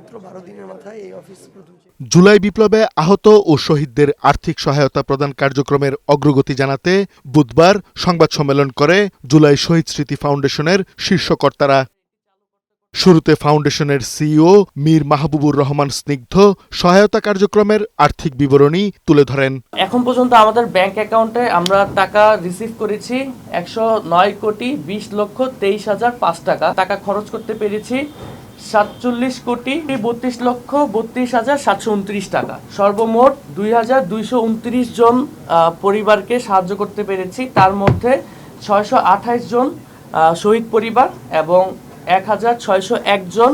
মাত্র 12 দিনের মাথায় এই অফিস প্রথম। জুলাই বিপ্লবে আহত ও শহীদদের আর্থিক সহায়তা প্রদান কার্যক্রমের অগ্রগতি জানাতে বুধবার সংবাদ সম্মেলন করে জুলাই শহীদ স্মৃতি ফাউন্ডেশনের শীর্ষ কর্তারা। শুরুতে ফাউন্ডেশনের সিইও মীর মাহবুবুর রহমান স্নিগ্ধ সহায়তা কার্যক্রমের আর্থিক বিবরণী তুলে ধরেন। এখন পর্যন্ত আমাদের ব্যাংক অ্যাকাউন্টে আমরা টাকা রিসিভ করেছি 109,20,23,005 টাকা। টাকা খরচ করতে পেরেছি 47,32,32,729 টাকা। সর্বমোট 2,229 জন পরিবারকে সাহায্য করতে পেরেছি। তার মধ্যে 628 জন শহীদ পরিবার এবং 1,601 জন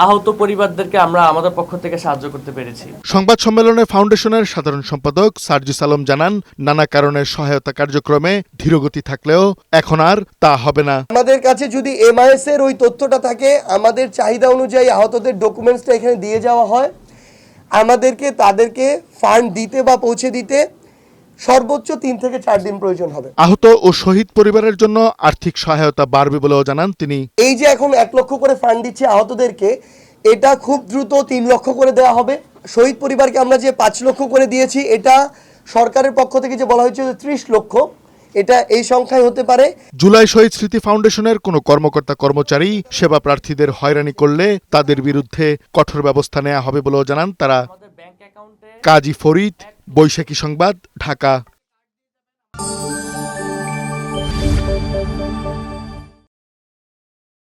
আহত পরিবারদেরকে আমরা আমাদের পক্ষ থেকে সাহায্য করতে পেরেছি। সংবাদ সম্মেলনে ফাউন্ডেশনের সাধারণ সম্পাদক সার্জিস আলম জানান, নানা কারণে সহায়তা কার্যক্রমে ধীরগতি থাকলেও এখন আর তা হবে না। আমাদের কাছে যদি এমআইএস এর ওই তথ্যটা থাকে, আমাদের চাহিদা অনুযায়ী আহতদের ডকুমেন্টসটা এখানে দিয়ে যাওয়া হয়, আমাদেরকে তাদেরকে ফান্ড দিতে বা পৌঁছে দিতে সর্বোচ্চ 3 থেকে 4 দিন প্রয়োজন হবে। আহত ও শহীদ পরিবারের জন্য আর্থিক সহায়তা বাড়বে বলেও জানান তিনি। এই যে এখন 1 লক্ষ করে ফান্ড দিচ্ছে আহতদেরকে, এটা খুব দ্রুত 3 লক্ষ করে দেওয়া হবে। শহীদ পরিবারকে আমরা যে 5 লক্ষ করে দিয়েছি, এটা সরকারের পক্ষ থেকে যে বলা হয়েছে 30 লক্ষ, এটা এই সংখ্যায় হতে পারে। জুলাই শহীদ স্মৃতি ফাউন্ডেশনের কোনো কর্মকর্তা কর্মচারী সেবা প্রার্থীদের হয়রানি করলে তাদের বিরুদ্ধে কঠোর ব্যবস্থা নেওয়া হবে বলেও জানান তারা। কাজী ফরিদ, বৈশাখী সংবাদ, ঢাকা।